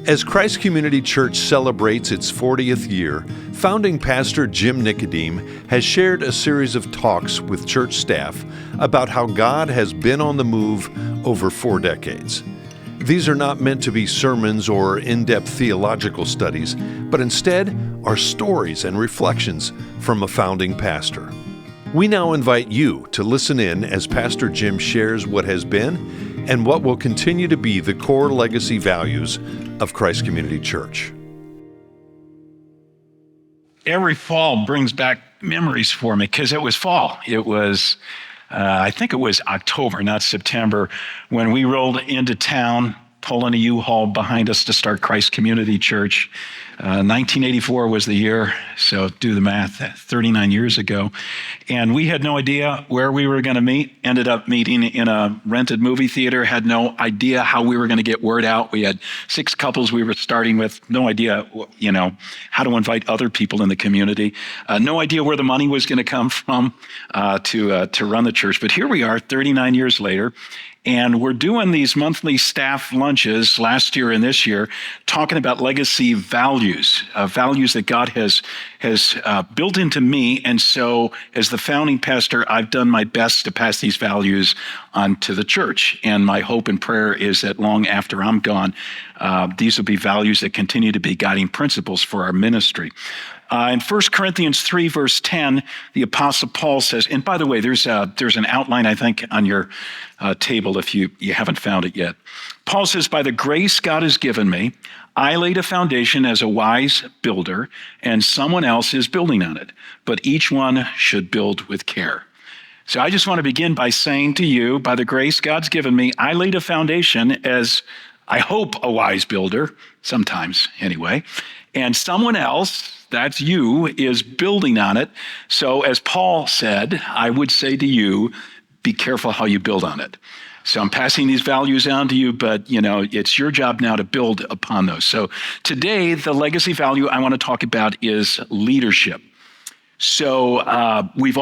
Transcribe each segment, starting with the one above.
As Christ Community Church celebrates its 40th year, founding pastor Jim Nicodem has shared a series of talks with church staff about how God has been on the move over 4 decades. These are not meant to be sermons or in-depth theological studies, but instead are stories and reflections from a founding pastor. We now invite you to listen in as Pastor Jim shares what has been and what will continue to be the core legacy values of Christ Community Church. Every fall brings back memories for me because it was fall. It was, I think it was October, not September, when we rolled into town, pulling a U-Haul behind us to start Christ Community Church. 1984 was the year, so do the math, 39 years ago. And we had no idea where we were going to meet, ended up meeting in a rented movie theater, had no idea how we were going to get word out. We had 6 couples we were starting with, no idea, how to invite other people in the community, no idea where the money was going to come from to run the church. But here we are 39 years later. And we're doing these monthly staff lunches last year and this year, talking about legacy values, values that God has built into me. And so as the founding pastor, I've done my best to pass these values on to the church. And my hope and prayer is that long after I'm gone, these will be values that continue to be guiding principles for our ministry. In 1 Corinthians 3, verse 10, the Apostle Paul says, and by the way, there's an outline, I think, on your table if you haven't found it yet. Paul says, by the grace God has given me, I laid a foundation as a wise builder, and someone else is building on it. But each one should build with care. So I just want to begin by saying to you, by the grace God's given me, I laid a foundation as, I hope, a wise builder, sometimes anyway, and someone else, that's you, is building on it. So as Paul said, I would say to you, be careful how you build on it. So I'm passing these values on to you, but it's your job now to build upon those. So today, the legacy value I want to talk about is leadership. So we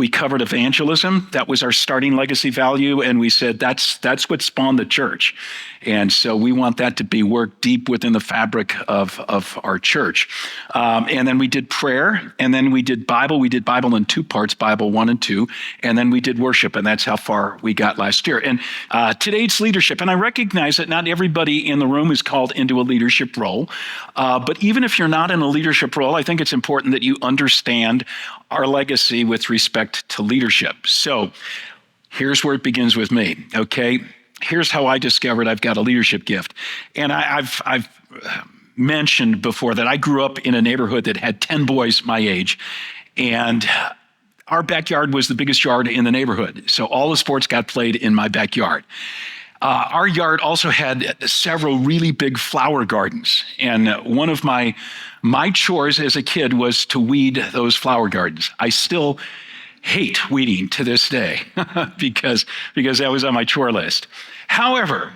covered evangelism. That was our starting legacy value. And we said that's what spawned the church. And so we want that to be worked deep within the fabric of our church. And then we did prayer, and then we did Bible. We did Bible in 2 parts, Bible 1 and 2. And then we did worship, and that's how far we got last year. And today it's leadership. And I recognize that not everybody in the room is called into a leadership role. But even if you're not in a leadership role, I think it's important that you understand our legacy with respect to leadership. So here's where it begins with me, okay? Here's how I discovered I've got a leadership gift. And I've mentioned before that I grew up in a neighborhood that had 10 boys my age, and our backyard was the biggest yard in the neighborhood. So all the sports got played in my backyard. Our yard also had several really big flower gardens. And one of my chores as a kid was to weed those flower gardens. I still hate weeding to this day because that was on my chore list. However,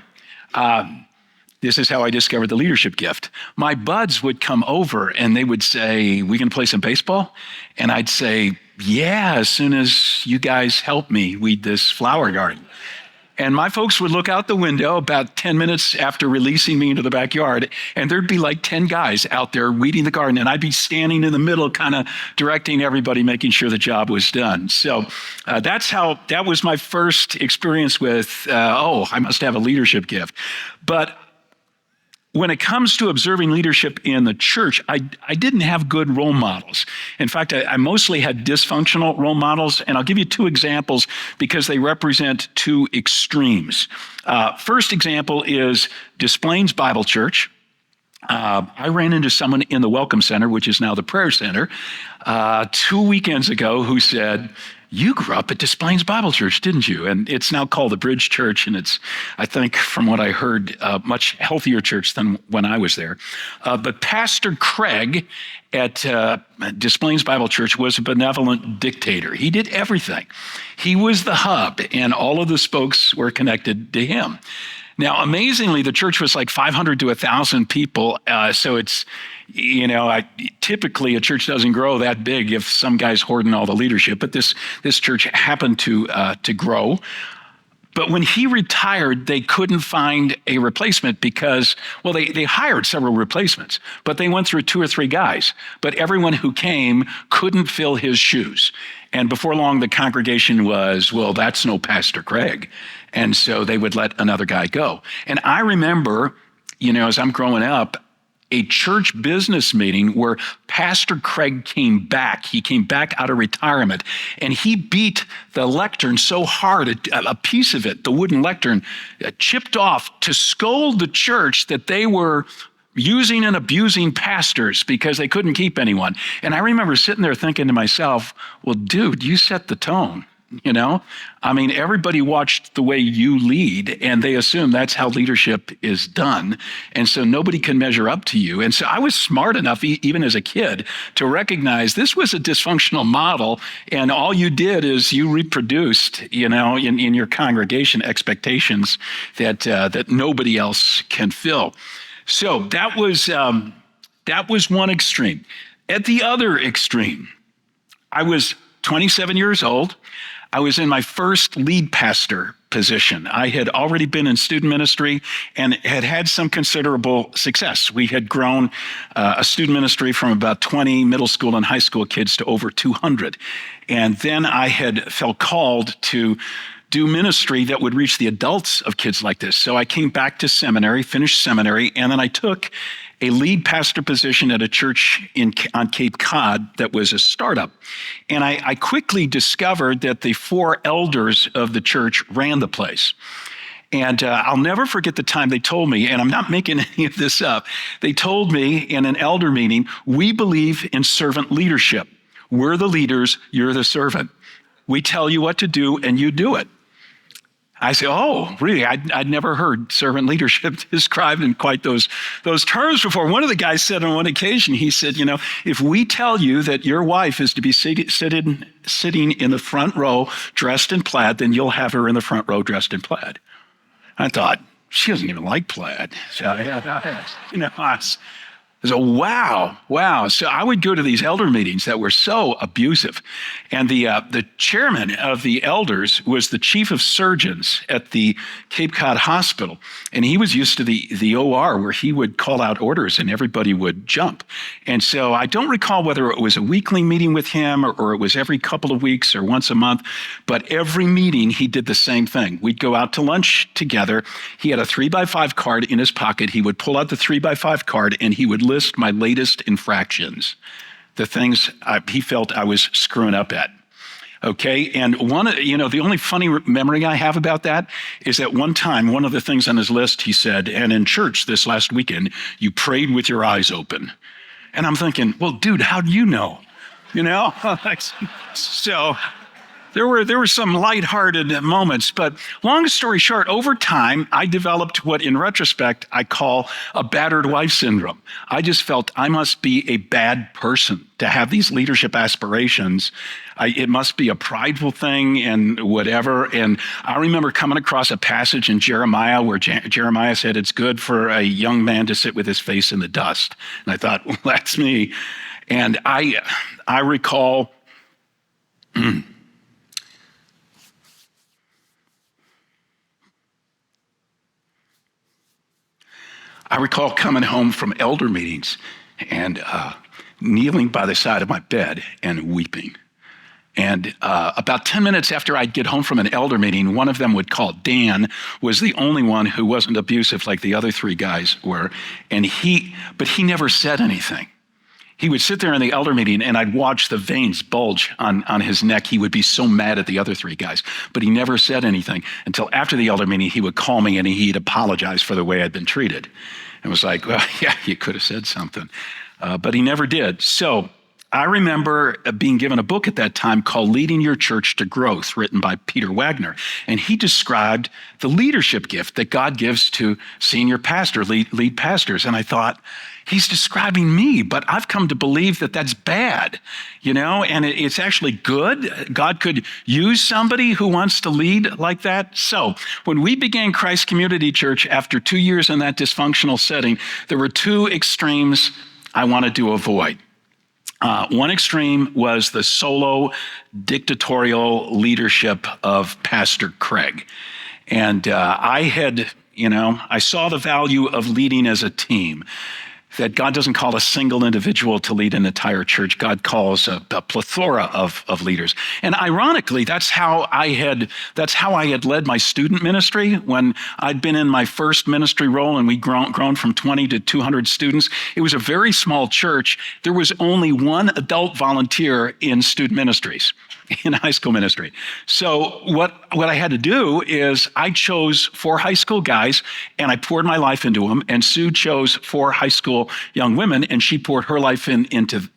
this is how I discovered the leadership gift. My buds would come over and they would say, we gonna play some baseball? And I'd say, yeah, as soon as you guys help me weed this flower garden. And my folks would look out the window about 10 minutes after releasing me into the backyard, and there'd be like 10 guys out there weeding the garden, and I'd be standing in the middle, kind of directing everybody, making sure the job was done. So that was my first experience with, I must have a leadership gift. But when it comes to observing leadership in the church, I didn't have good role models. In fact, I mostly had dysfunctional role models, and I'll give you 2 examples because they represent 2 extremes. First example is Des Plaines Bible Church. I ran into someone in the Welcome Center, which is now the Prayer Center, 2 weekends ago who said, you grew up at Des Plaines Bible Church, didn't you? And it's now called the Bridge Church, and it's, I think, from what I heard, a much healthier church than when I was there. But Pastor Craig at Des Plaines Bible Church was a benevolent dictator. He did everything. He was the hub, and all of the spokes were connected to him. Now, amazingly, the church was like 500 to 1,000 people, so it's, typically a church doesn't grow that big if some guy's hoarding all the leadership, but this church happened to grow. But when he retired, they couldn't find a replacement because, well, they hired several replacements, but they went through 2 or 3 guys. But everyone who came couldn't fill his shoes. And before long, the congregation was, well, that's no Pastor Craig. And so they would let another guy go. And I remember, as I'm growing up, a church business meeting where Pastor Craig came back. He came back out of retirement, and he beat the lectern so hard, a piece of it, the wooden lectern, chipped off to scold the church that they were using and abusing pastors because they couldn't keep anyone. And I remember sitting there thinking to myself, well, dude, you set the tone. Everybody watched the way you lead, and they assume that's how leadership is done. And so nobody can measure up to you. And so I was smart enough, even as a kid, to recognize this was a dysfunctional model. And all you did is you reproduced, in your congregation expectations that nobody else can fill. So that was one extreme. At the other extreme, I was 27 years old. I was in my first lead pastor position. I had already been in student ministry and had some considerable success. We had grown a student ministry from about 20 middle school and high school kids to over 200. And then I had felt called to do ministry that would reach the adults of kids like this. So I came back to seminary, finished seminary, and then I took a lead pastor position at a church on Cape Cod that was a startup. And I quickly discovered that the 4 elders of the church ran the place. And I'll never forget the time they told me, and I'm not making any of this up, they told me in an elder meeting, we believe in servant leadership. We're the leaders, you're the servant. We tell you what to do and you do it. I say, oh, really? I'd never heard servant leadership described in quite those terms before. One of the guys said on one occasion, he said, if we tell you that your wife is to be sitting in the front row dressed in plaid, then you'll have her in the front row dressed in plaid. I thought, she doesn't even like plaid. So, So, wow. So I would go to these elder meetings that were so abusive. And the chairman of the elders was the chief of surgeons at the Cape Cod Hospital. And he was used to the OR where he would call out orders and everybody would jump. And so I don't recall whether it was a weekly meeting with him or it was every couple of weeks or once a month, but every meeting he did the same thing. We'd go out to lunch together. He had a 3x5 card in his pocket. He would pull out the 3x5 card and he would list my latest infractions, the things he felt I was screwing up at. Okay, and the only funny memory I have about that is that one time, one of the things on his list, he said, and in church this last weekend, you prayed with your eyes open. And I'm thinking, well, dude, how do you know? So there were some lighthearted moments, but long story short, over time, I developed what in retrospect I call a battered wife syndrome. I just felt I must be a bad person to have these leadership aspirations. It must be a prideful thing and whatever. And I remember coming across a passage in Jeremiah where Jeremiah said, it's good for a young man to sit with his face in the dust. And I thought, well, that's me. And I recall... I recall coming home from elder meetings and kneeling by the side of my bed and weeping. And about 10 minutes after I'd get home from an elder meeting, one of them would call. Dan was the only one who wasn't abusive like the other 3 guys were. But he never said anything. He would sit there in the elder meeting and I'd watch the veins bulge on his neck. He would be so mad at the other 3 guys, but he never said anything until after the elder meeting, he would call me and he'd apologize for the way I'd been treated. And it was like, well, yeah, you could have said something, but he never did. So I remember being given a book at that time called Leading Your Church to Growth, written by Peter Wagner. And he described the leadership gift that God gives to senior pastor, lead pastors. And I thought, he's describing me, but I've come to believe that that's bad, and it's actually good. God could use somebody who wants to lead like that. So when we began Christ Community Church after 2 years in that dysfunctional setting, there were 2 extremes I wanted to avoid. One extreme was the solo dictatorial leadership of Pastor Craig. And I saw the value of leading as a team, that God doesn't call a single individual to lead an entire church. God calls a plethora of leaders. And ironically, that's how I had led my student ministry when I'd been in my first ministry role, and we'd grown from 20 to 200 students. It was a very small church. There was only one adult volunteer in student ministries, in high school ministry. So what I had to do is I chose 4 high school guys and I poured my life into them. And Sue chose 4 high school young women and she poured her life into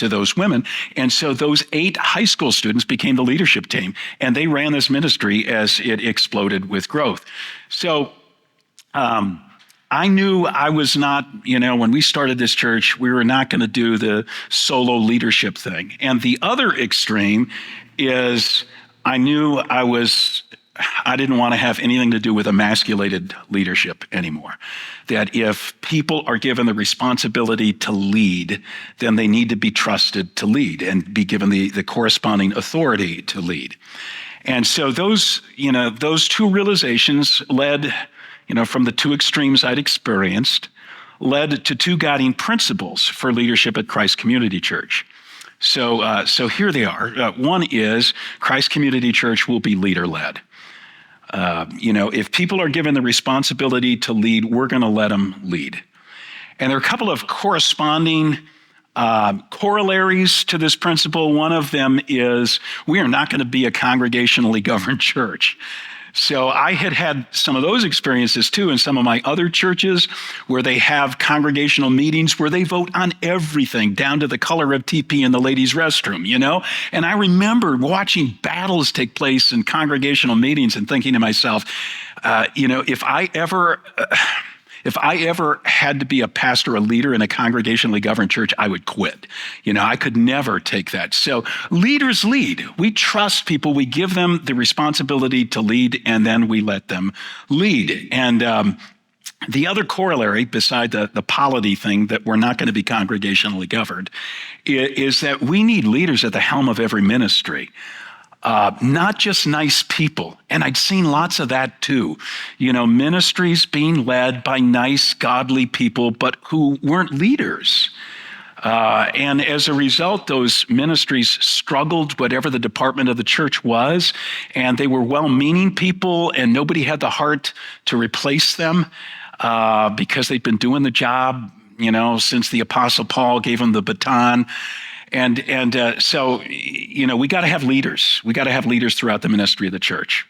those women. And so those 8 high school students became the leadership team, and they ran this ministry as it exploded with growth. So I knew I was not, when we started this church, we were not going to do the solo leadership thing. And the other extreme is I knew I didn't want to have anything to do with emasculated leadership anymore. That if people are given the responsibility to lead, then they need to be trusted to lead and be given the corresponding authority to lead. And so those 2 realizations led, from the 2 extremes I'd experienced, led to 2 guiding principles for leadership at Christ Community Church. So here they are. One is Christ Community Church will be leader-led. If people are given the responsibility to lead, we're going to let them lead. And there are a couple of corresponding corollaries to this principle. One of them is we are not going to be a congregationally governed church. So I had some of those experiences too in some of my other churches where they have congregational meetings where they vote on everything down to the color of TP in the ladies' restroom, And I remember watching battles take place in congregational meetings and thinking to myself, if I ever had to be a pastor, a leader in a congregationally governed church, I would quit. I could never take that. So leaders lead. We trust people. We give them the responsibility to lead, and then we let them lead. And the other corollary, beside the polity thing that we're not going to be congregationally governed, is that we need leaders at the helm of every ministry. Not just nice people. And I'd seen lots of that too. Ministries being led by nice, godly people, but who weren't leaders. And as a result, those ministries struggled, whatever the department of the church was, and they were well-meaning people, and nobody had the heart to replace them because they'd been doing the job, since the Apostle Paul gave them the baton. So we got to have leaders. We got to have leaders throughout the ministry of the church.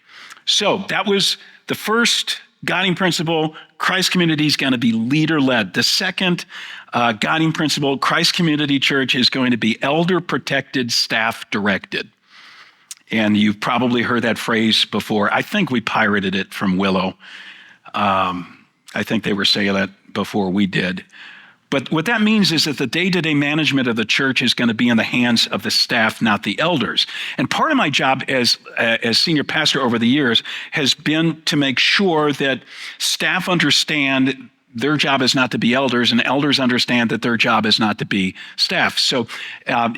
So that was the first guiding principle. Christ Community is going to be leader-led. The second guiding principle, Christ Community Church is going to be elder-protected, staff-directed. And you've probably heard that phrase before. I think we pirated it from Willow. I think they were saying that before we did. But what that means is that the day-to-day management of the church is going to be in the hands of the staff, not the elders. And part of my job as senior pastor over the years has been to make sure that staff understand their job is not to be elders, and elders understand that their job is not to be staff. So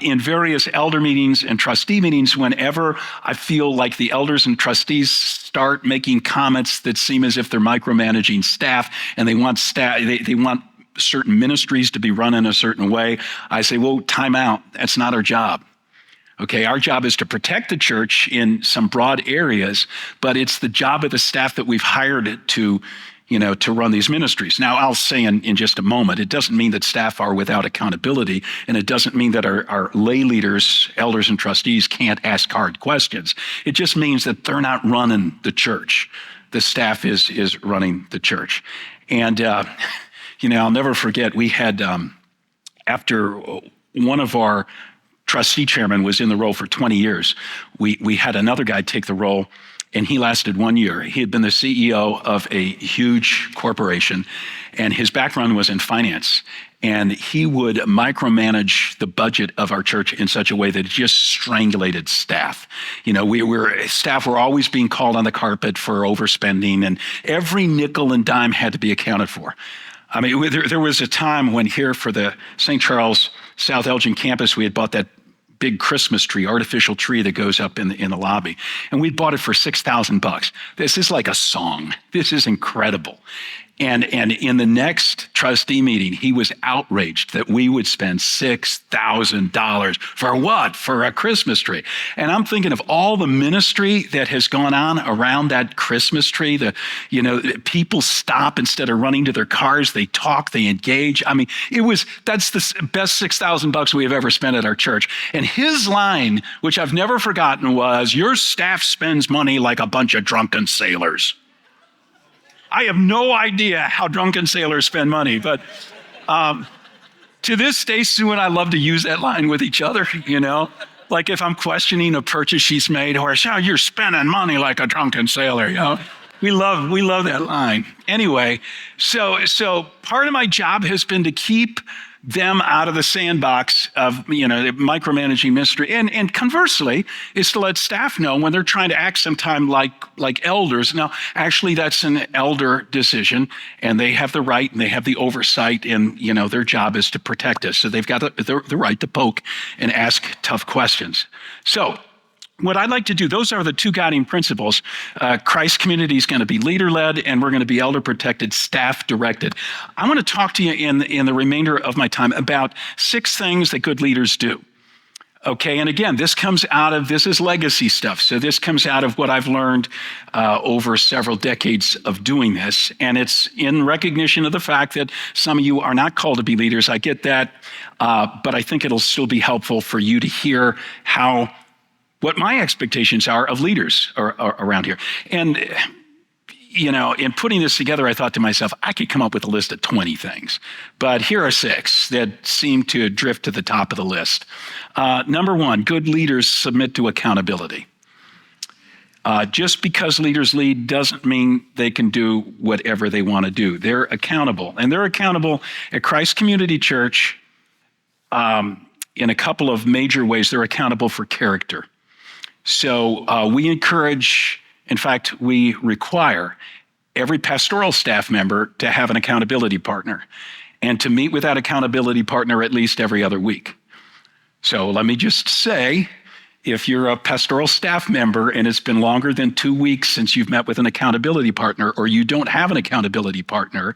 in various elder meetings and trustee meetings, whenever I feel like the elders and trustees start making comments that seem as if they're micromanaging staff, and they want certain ministries to be run in a certain way, I say, well, time out. That's not our job. Okay, our job is to protect the church in some broad areas, but it's the job of the staff that we've hired to run these ministries. Now, I'll say in just a moment, it doesn't mean that staff are without accountability, and it doesn't mean that our lay leaders, elders and trustees can't ask hard questions. It just means that they're not running the church. The staff is running the church. And I'll never forget, we had, after one of our trustee chairman was in the role for 20 years, we had another guy take the role, and he lasted 1 year. He had been the CEO of a huge corporation, and his background was in finance. And he would micromanage the budget of our church in such a way that it just strangulated staff. Staff were always being called on the carpet for overspending, and every nickel and dime had to be accounted for. I mean, there was a time when here for the St. Charles South Elgin campus, we had bought that big Christmas tree, artificial tree that goes up in the lobby. And we bought it for $6,000. This is like a song. This is incredible. And in the next trustee meeting, he was outraged that we would spend $6,000 for what? For a Christmas tree. And I'm thinking of all the ministry that has gone on around that Christmas tree. People stop instead of running to their cars. They talk, they engage. I mean, that's the best $6,000 we have ever spent at our church. And his line, which I've never forgotten, was, "Your staff spends money like a bunch of drunken sailors." I have no idea how drunken sailors spend money, but to this day, Sue and I love to use that line with each other, Like if I'm questioning a purchase she's made, or, "Oh, you're spending money like a drunken sailor," We love that line. Anyway, so part of my job has been to keep them out of the sandbox of, micromanaging ministry. And conversely, is to let staff know when they're trying to act sometime like elders. Now, actually, that's an elder decision, and they have the right and they have the oversight, and, their job is to protect us. So they've got the right to poke and ask tough questions. So what I'd like to do, those are the two guiding principles. Christ community is going to be leader-led, and we're going to be elder-protected, staff-directed. I want to talk to you in the remainder of my time about 6 things that good leaders do. Okay, and again, this is legacy stuff. So this comes out of what I've learned over several decades of doing this. And it's in recognition of the fact that some of you are not called to be leaders. I get that, but I think it'll still be helpful for you to hear what my expectations are of leaders around here. And, in putting this together, I thought to myself, I could come up with a list of 20 things, but here are 6 that seem to drift to the top of the list. Number 1, good leaders submit to accountability. Just because leaders lead doesn't mean they can do whatever they want to do. They're accountable, and they're accountable at Christ Community Church in a couple of major ways. They're accountable for character. So we encourage, in fact, we require every pastoral staff member to have an accountability partner and to meet with that accountability partner at least every other week. So let me just say, if you're a pastoral staff member and it's been longer than 2 weeks since you've met with an accountability partner, or you don't have an accountability partner,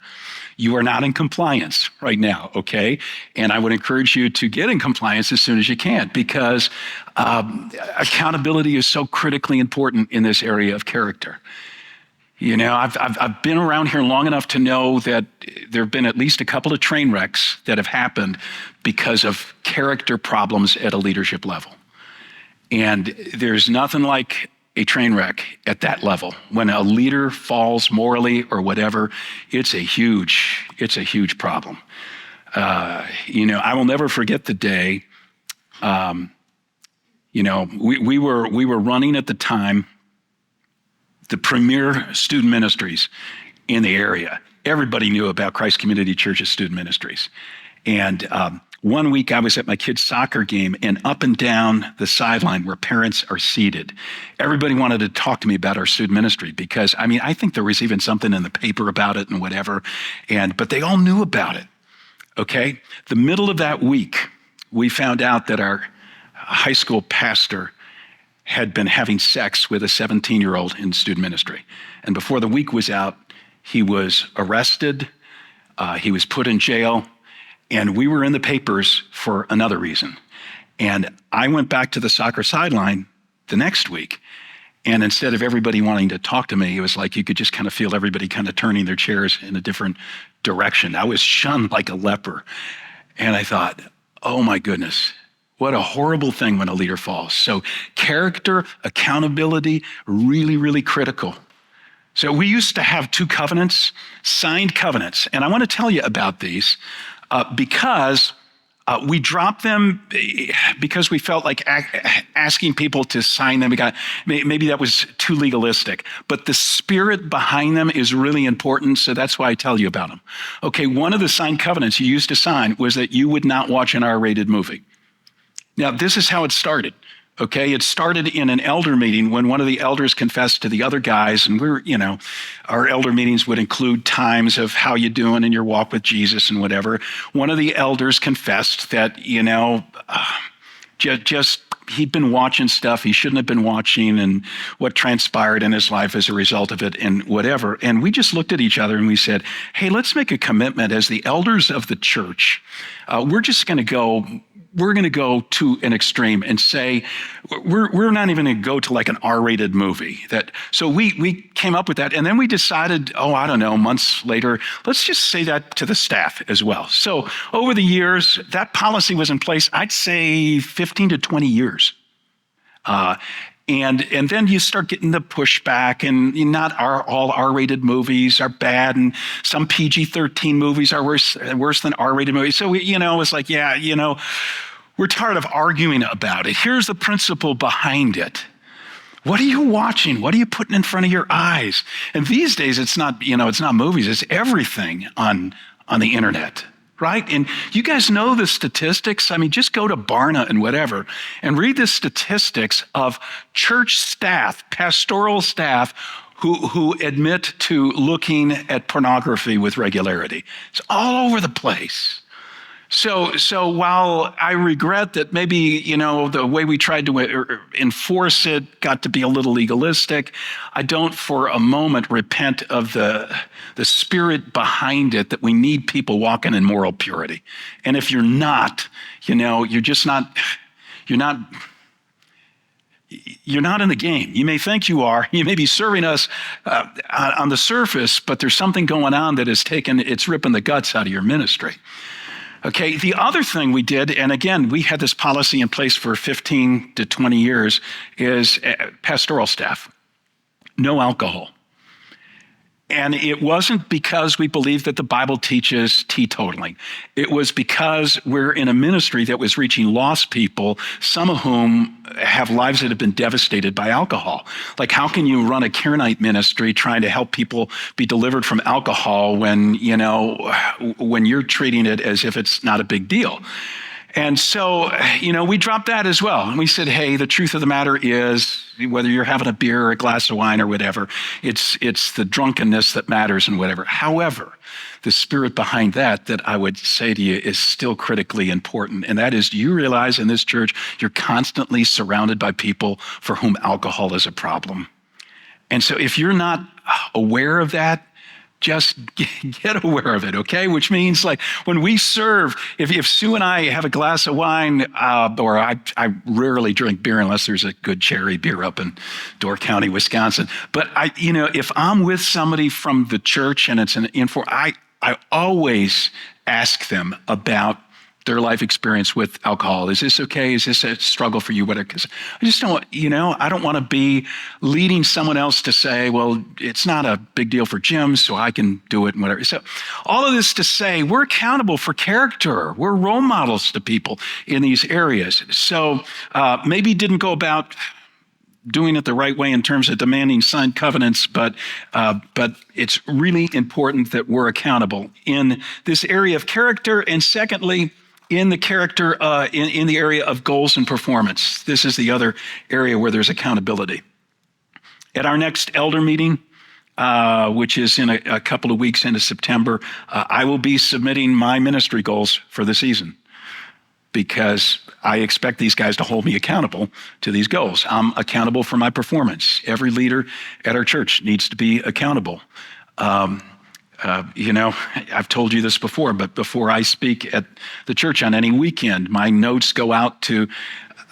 you are not in compliance right now, okay? And I would encourage you to get in compliance as soon as you can, because accountability is so critically important in this area of character. I've been around here long enough to know that there have been at least a couple of train wrecks that have happened because of character problems at a leadership level. And there's nothing like a train wreck at that level. When a leader falls morally or whatever, it's a huge problem. I will never forget the day. We were running at the time the premier student ministries in the area. Everybody knew about Christ Community Church's student ministries. And one week I was at my kid's soccer game, and up and down the sideline where parents are seated, everybody wanted to talk to me about our student ministry because, I think there was even something in the paper about it and whatever, but they all knew about it, okay? The middle of that week, we found out that our high school pastor had been having sex with a 17-year-old in student ministry. And before the week was out, he was arrested, he was put in jail, and we were in the papers for another reason. And I went back to the soccer sideline the next week, and instead of everybody wanting to talk to me, it was like you could just kind of feel everybody kind of turning their chairs in a different direction. I was shunned like a leper. And I thought, oh my goodness, what a horrible thing when a leader falls. So character, accountability, really, really critical. So we used to have 2 covenants, signed covenants. And I want to tell you about these because we dropped them because we felt like asking people to sign them. Maybe that was too legalistic, but the spirit behind them is really important. So that's why I tell you about them. Okay, one of the signed covenants you used to sign was that you would not watch an R-rated movie. Now, this is how it started, okay? It started in an elder meeting when one of the elders confessed to the other guys, and our elder meetings would include times of how you doing in your walk with Jesus and whatever. One of the elders confessed that, just he'd been watching stuff he shouldn't have been watching, and what transpired in his life as a result of it, and whatever. And we just looked at each other and we said, hey, let's make a commitment as the elders of the church. We're going to go to an extreme and say, we're not even going to go to like an R-rated movie. So we came up with that. And then we decided, I don't know, months later, let's just say that to the staff as well. So over the years, that policy was in place, I'd say 15 to 20 years. And then you start getting the pushback, and not all R-rated movies are bad, and some PG-13 movies are worse than R-rated movies. So it's like, we're tired of arguing about it. Here's the principle behind it. What are you watching? What are you putting in front of your eyes? And these days, it's not movies, it's everything on the internet. Right? And you guys know the statistics. I mean, just go to Barna and whatever and read the statistics of church staff, pastoral staff, who admit to looking at pornography with regularity. It's all over the place. So while I regret that maybe, the way we tried to enforce it got to be a little legalistic, I don't for a moment repent of the spirit behind it, that we need people walking in moral purity. And if you're not, you're not in the game. You may think you are. You may be serving us on the surface, but there's something going on that it's ripping the guts out of your ministry. Okay, the other thing we did, and again, we had this policy in place for 15 to 20 years, is pastoral staff. No alcohol. And it wasn't because we believed that the Bible teaches teetotaling. It was because we're in a ministry that was reaching lost people, some of whom have lives that have been devastated by alcohol. Like, how can you run a care night ministry trying to help people be delivered from alcohol when you're treating it as if it's not a big deal? And so, we dropped that as well. And we said, hey, the truth of the matter is, whether you're having a beer or a glass of wine or whatever, it's the drunkenness that matters and whatever. However, the spirit behind that I would say to you is still critically important. And that is, do you realize in this church, you're constantly surrounded by people for whom alcohol is a problem? And so if you're not aware of that, just get aware of it, okay? Which means, like, when we serve, if Sue and I have a glass of wine, or I rarely drink beer unless there's a good cherry beer up in Door County, Wisconsin. But if I'm with somebody from the church and it's an info, I always ask them about their life experience with alcohol. Is this okay? Is this a struggle for you? Whatever. Because I just don't, I don't want to be leading someone else to say, well, it's not a big deal for Jim, so I can do it and whatever. So all of this to say, we're accountable for character. We're role models to people in these areas. So maybe didn't go about doing it the right way in terms of demanding signed covenants, but it's really important that we're accountable in this area of character. And secondly, in the character, in the area of goals and performance. This is the other area where there's accountability. At our next elder meeting, which is in a couple of weeks into September, I will be submitting my ministry goals for the season, because I expect these guys to hold me accountable to these goals. I'm accountable for my performance. Every leader at our church needs to be accountable. I've told you this before, but before I speak at the church on any weekend, my notes go out to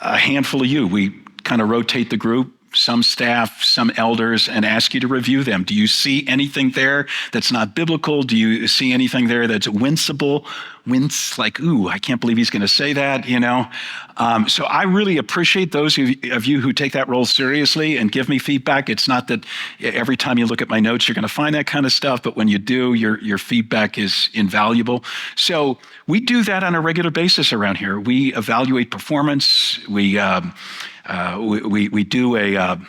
a handful of you. We kind of rotate the group, some staff, some elders, and ask you to review them. Do you see anything there that's not biblical? Do you see anything there that's winceable? Like, ooh, I can't believe he's going to say that, So I really appreciate those of you who take that role seriously and give me feedback. It's not that every time you look at my notes, you're going to find that kind of stuff, but when you do, your feedback is invaluable. So we do that on a regular basis around here. We evaluate performance. We do a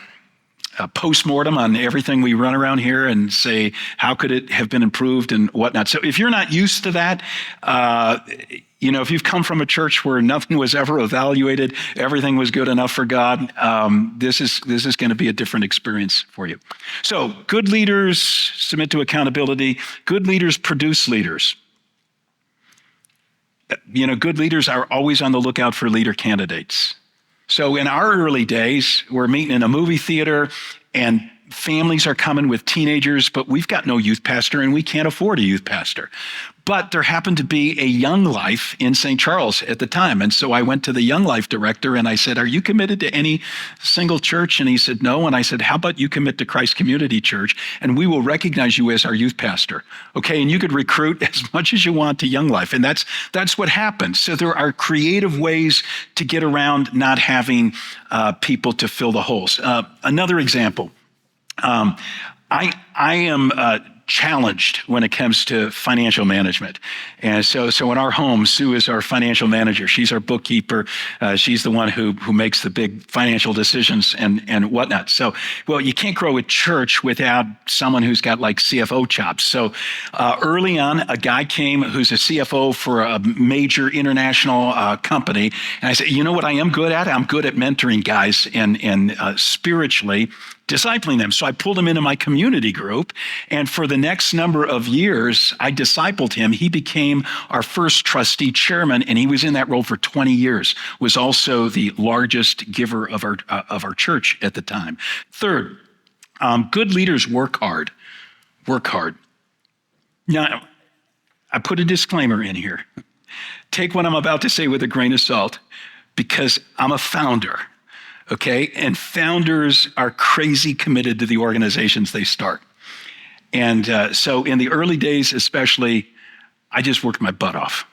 postmortem on everything we run around here and say, how could it have been improved and whatnot. So if you're not used to that, if you've come from a church where nothing was ever evaluated, everything was good enough for God, this is going to be a different experience for you. So good leaders submit to accountability. Good leaders produce leaders. Good leaders are always on the lookout for leader candidates. So in our early days, we're meeting in a movie theater and families are coming with teenagers, but we've got no youth pastor and we can't afford a youth pastor. But there happened to be a Young Life in St. Charles at the time. And so I went to the Young Life director and I said, "Are you committed to any single church?" And he said, "No." And I said, "How about you commit to Christ Community Church and we will recognize you as our youth pastor." Okay. And you could recruit as much as you want to Young Life. And that's what happened. So there are creative ways to get around not having people to fill the holes. Another example. I am challenged when it comes to financial management. And so in our home, Sue is our financial manager. She's our bookkeeper. She's the one who makes the big financial decisions and whatnot. So, well, you can't grow a church without someone who's got like CFO chops. So early on, a guy came who's a CFO for a major international company. And I said, "You know what I am good at? I'm good at mentoring guys and spiritually discipling them." So I pulled him into my community group. And for the next number of years, I discipled him. He became our first trustee chairman, and he was in that role for 20 years, was also the largest giver of our church at the time. Third, good leaders work hard. Work hard. Now, I put a disclaimer in here. Take what I'm about to say with a grain of salt, because I'm a founder. Okay, and founders are crazy committed to the organizations they start. And so in the early days, especially, I just worked my butt off.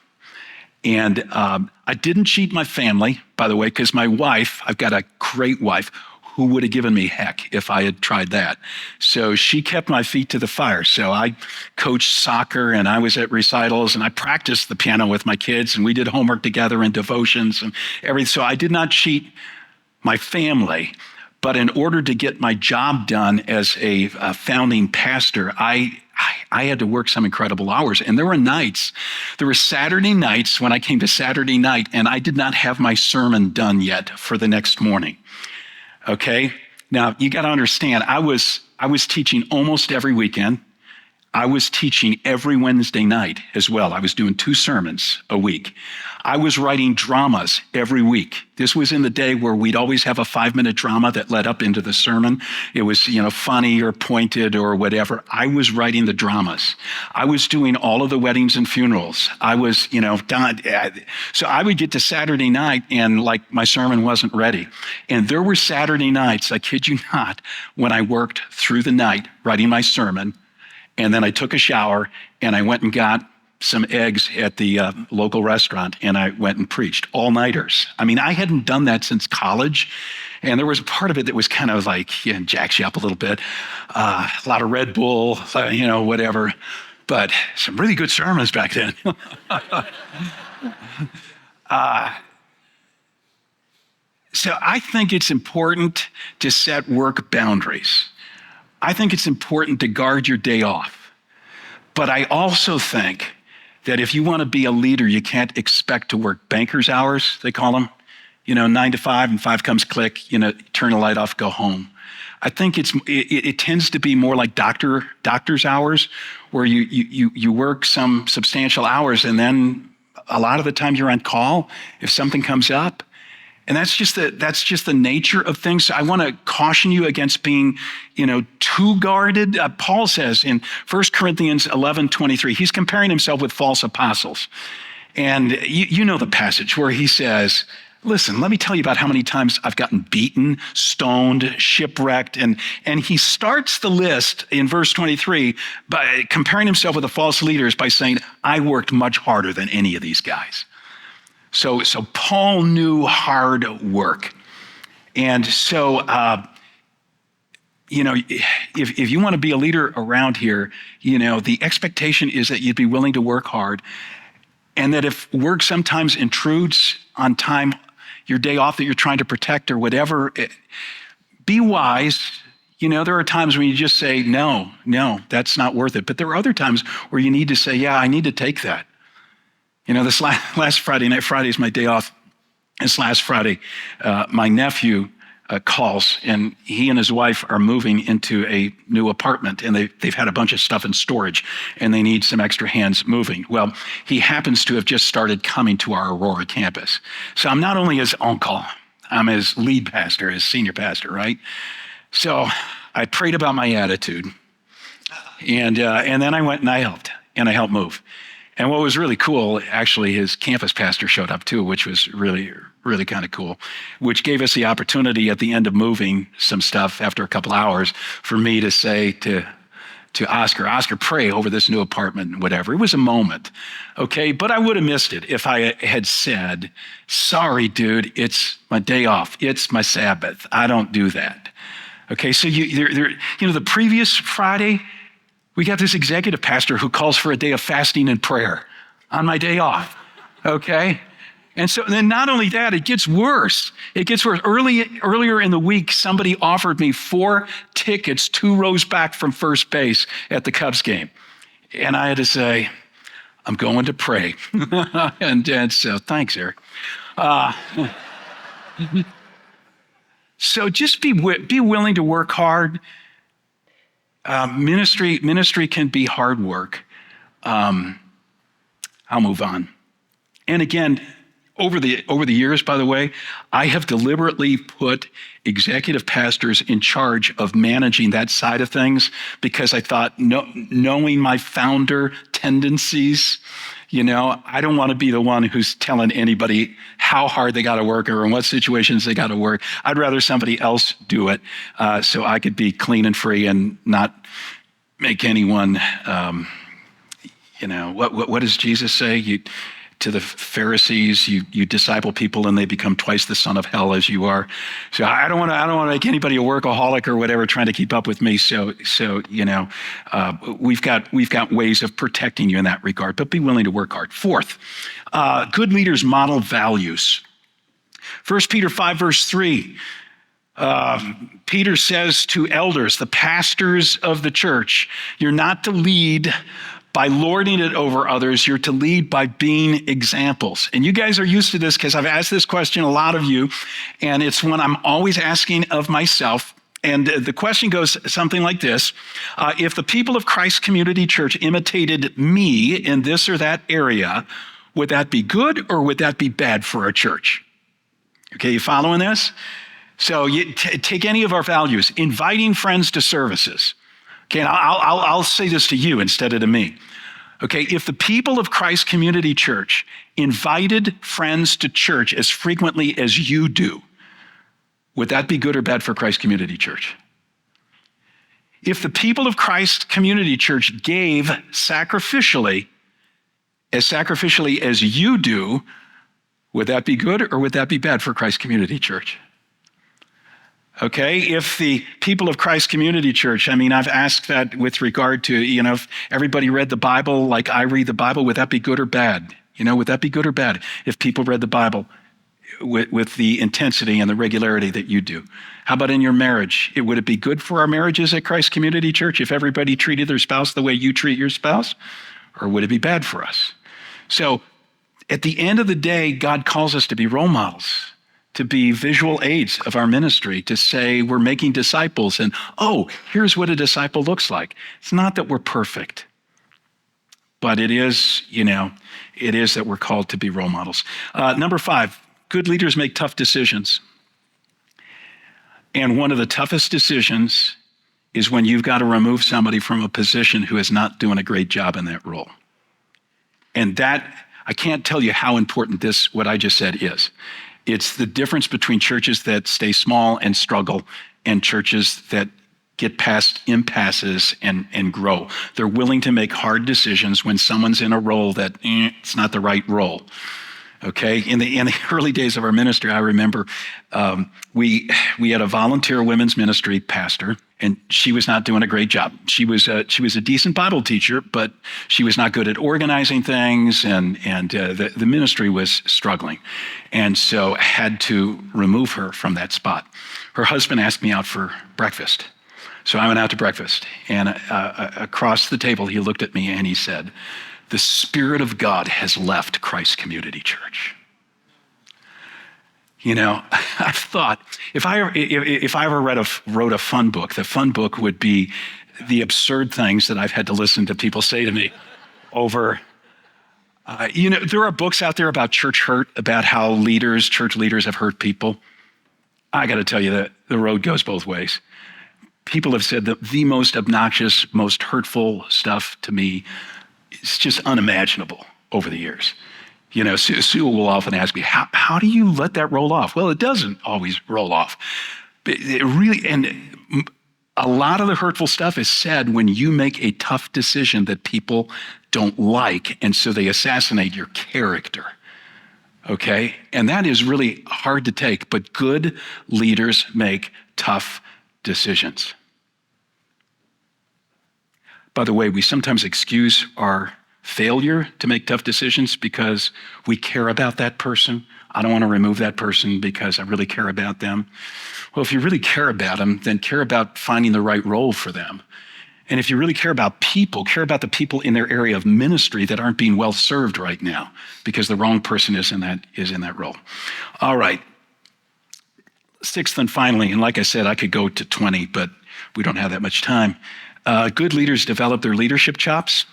And I didn't cheat my family, by the way, because my wife, I've got a great wife, who would have given me heck if I had tried that. So she kept my feet to the fire. So I coached soccer and I was at recitals and I practiced the piano with my kids and we did homework together and devotions and everything. So I did not cheat my family, but in order to get my job done as a founding pastor, I had to work some incredible hours. And there were Saturday nights when I came to Saturday night and I did not have my sermon done yet for the next morning. Okay? Now, you got to understand, I was teaching almost every weekend. I was teaching every Wednesday night as well. I was doing 2 sermons a week. I was writing dramas every week. This was in the day where we'd always have a 5-minute drama that led up into the sermon. It was, funny or pointed or whatever. I was writing the dramas. I was doing all of the weddings and funerals. I was, done. So I would get to Saturday night and like my sermon wasn't ready. And there were Saturday nights, I kid you not, when I worked through the night writing my sermon. And then I took a shower and I went and got some eggs at the local restaurant and I went and preached all-nighters. I mean, I hadn't done that since college. And there was a part of it that was kind of like, jacks you up a little bit. A lot of Red Bull, whatever. But some really good sermons back then. So I think it's important to set work boundaries. I think it's important to guard your day off. But I also think that if you want to be a leader, you can't expect to work banker's hours, they call them, 9 to 5, and 5 comes click, turn the light off, go home. I think it tends to be more like doctor's hours, where you work some substantial hours, and then a lot of the time you're on call if something comes up. And that's just the nature of things. So I want to caution you against being, too guarded. Paul says in 1 Corinthians 11:23, he's comparing himself with false apostles. And you know the passage where he says, "Listen, let me tell you about how many times I've gotten beaten, stoned, shipwrecked." And he starts the list in verse 23 by comparing himself with the false leaders by saying, "I worked much harder than any of these guys." So Paul knew hard work. And so, if you want to be a leader around here, the expectation is that you'd be willing to work hard. And that if work sometimes intrudes on time, your day off that you're trying to protect or whatever, be wise. There are times when you just say, no, that's not worth it. But there are other times where you need to say, yeah, I need to take that. This last Friday night, Friday is my day off. This last Friday, my nephew calls, and he and his wife are moving into a new apartment, and they've had a bunch of stuff in storage, and they need some extra hands moving. Well, he happens to have just started coming to our Aurora campus. So I'm not only his uncle, I'm his lead pastor, his senior pastor, right? So I prayed about my attitude, and then I went and I helped move. And what was really cool, actually, his campus pastor showed up too, which was really, really kind of cool, which gave us the opportunity at the end of moving some stuff after a couple hours for me to say to Oscar, pray over this new apartment and whatever. It was a moment, okay? But I would have missed it if I had said, sorry, dude, it's my day off. It's my Sabbath. I don't do that. Okay, so the previous Friday, we got this executive pastor who calls for a day of fasting and prayer on my day off, okay? And so then not only that, it gets worse. It gets worse. Earlier in the week, somebody offered me 4 tickets 2 rows back from first base at the Cubs game. And I had to say, I'm going to pray. and so thanks, Eric. So just be willing to work hard. Ministry can be hard work. I'll move on. And again, over the years, by the way, I have deliberately put executive pastors in charge of managing that side of things because I thought, knowing my founder tendencies, I don't want to be the one who's telling anybody how hard they got to work or in what situations they got to work. I'd rather somebody else do it so I could be clean and free and not make anyone, what does Jesus say? To the Pharisees, you disciple people and they become twice the son of hell as you are. So I don't want to make anybody a workaholic or whatever trying to keep up with me. So we've got ways of protecting you in that regard, but be willing to work hard. Fourth, good leaders model values. 1 Peter 5 verse 3. Peter says to elders, the pastors of the church, you're not to lead by lording it over others, you're to lead by being examples. And you guys are used to this because I've asked this question a lot of you, and it's one I'm always asking of myself. And the question goes something like this. If the people of Christ Community Church imitated me in this or that area, would that be good or would that be bad for our church? Okay, you following this? So you take any of our values, inviting friends to services. Okay, and I'll say this to you instead of to me. Okay, if the people of Christ Community Church invited friends to church as frequently as you do, would that be good or bad for Christ Community Church? If the people of Christ Community Church gave sacrificially as you do, would that be good or would that be bad for Christ Community Church? Okay, if the people of Christ Community Church, I've asked that with regard to, if everybody read the Bible like I read the Bible, would that be good or bad? Would that be good or bad if people read the Bible with the intensity and the regularity that you do? How about in your marriage? Would it be good for our marriages at Christ Community Church if everybody treated their spouse the way you treat your spouse? Or would it be bad for us? So at the end of the day, God calls us to be role models, to be visual aids of our ministry, to say we're making disciples and, here's what a disciple looks like. It's not that we're perfect, but it is that we're called to be role models. Number 5, good leaders make tough decisions. And one of the toughest decisions is when you've got to remove somebody from a position who is not doing a great job in that role. And that, I can't tell you how important what I just said is. It's the difference between churches that stay small and struggle and churches that get past impasses and grow. They're willing to make hard decisions when someone's in a role that it's not the right role. Okay, in the early days of our ministry, I remember we had a volunteer women's ministry pastor, and she was not doing a great job. She was a decent Bible teacher, but she was not good at organizing things, and the ministry was struggling, and so I had to remove her from that spot. Her husband asked me out for breakfast, so I went out to breakfast, and across the table he looked at me and he said, "The Spirit of God has left Christ Community Church." I've thought if I ever wrote a fun book, the fun book would be the absurd things that I've had to listen to people say to me over. There are books out there about church hurt, about how church leaders have hurt people. I got to tell you that the road goes both ways. People have said that the most obnoxious, most hurtful stuff to me is just unimaginable over the years. Sue will often ask me, how do you let that roll off? Well, it doesn't always roll off. And a lot of the hurtful stuff is said when you make a tough decision that people don't like, and so they assassinate your character. Okay? And that is really hard to take, but good leaders make tough decisions. By the way, we sometimes excuse our failure to make tough decisions because we care about that person. I don't want to remove that person because I really care about them. Well, if you really care about them, then care about finding the right role for them. And if you really care about people, care about the people in their area of ministry that aren't being well served right now because the wrong person is in that role. All right. Sixth and finally, and like I said, I could go to 20, but we don't have that much time. Good leaders develop their leadership chops.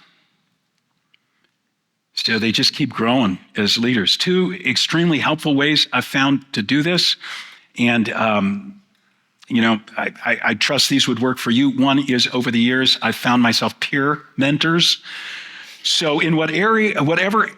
So they just keep growing as leaders. Two extremely helpful ways I've found to do this. And, I trust these would work for you. One is over the years, I've found myself peer mentors. So in whatever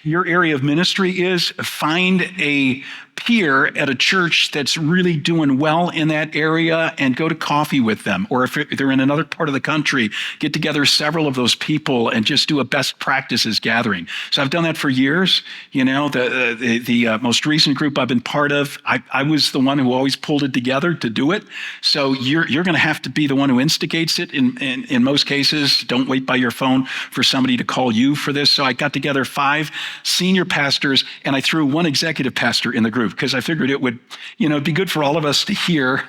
your area of ministry is, find a peer at a church that's really doing well in that area and go to coffee with them. Or if they're in another part of the country, get together several of those people and just do a best practices gathering. So I've done that for years. The most recent group I've been part of, I was the one who always pulled it together to do it. So you're going to have to be the one who instigates it in most cases. Don't wait by your phone for somebody to call you for this. So I got together 5 senior pastors and I threw 1 executive pastor in the group because I figured it would, be good for all of us senior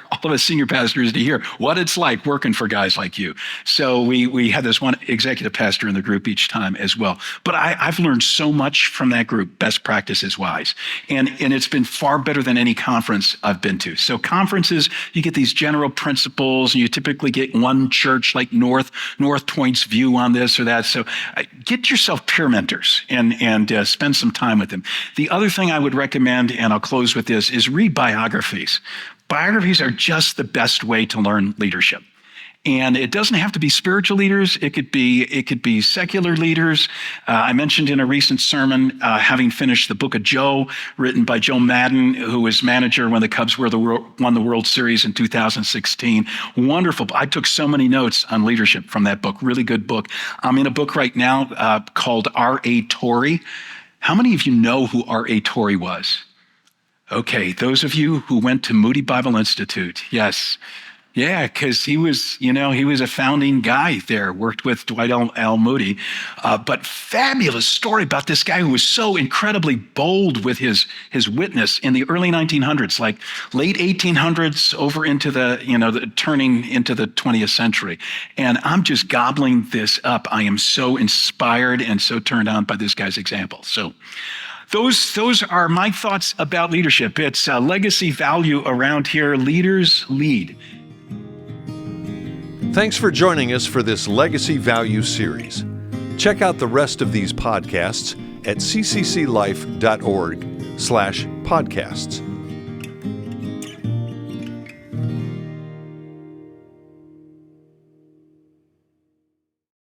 pastors to hear what it's like working for guys like you. So we had this 1 executive pastor in the group each time as well. But I've learned so much from that group, best practices wise. And it's been far better than any conference I've been to. So conferences, you get these general principles, and you typically get one church like North Point's view on this or that. So get yourself peer mentors and spend some time with them. The other thing I would recommend, and I'll close with this, is read biographies. Biographies are just the best way to learn leadership. And it doesn't have to be spiritual leaders. It could be secular leaders. I mentioned in a recent sermon, having finished the book of Joe, written by Joe Madden, who was manager when the Cubs won the World Series in 2016. Wonderful. I took so many notes on leadership from that book. Really good book. I'm in a book right now called R.A. Torrey. How many of you know who R.A. Torrey was? Okay, those of you who went to Moody Bible Institute, yes. Yeah, because he was a founding guy there, worked with Dwight L. Moody. But fabulous story about this guy who was so incredibly bold with his witness in the early 1900s, like late 1800s over into the turning into the 20th century. And I'm just gobbling this up. I am so inspired and so turned on by this guy's example. So those are my thoughts about leadership. It's a legacy value around here. Leaders lead. Thanks for joining us for this Legacy Value series. Check out the rest of these podcasts at ccclife.org/podcasts.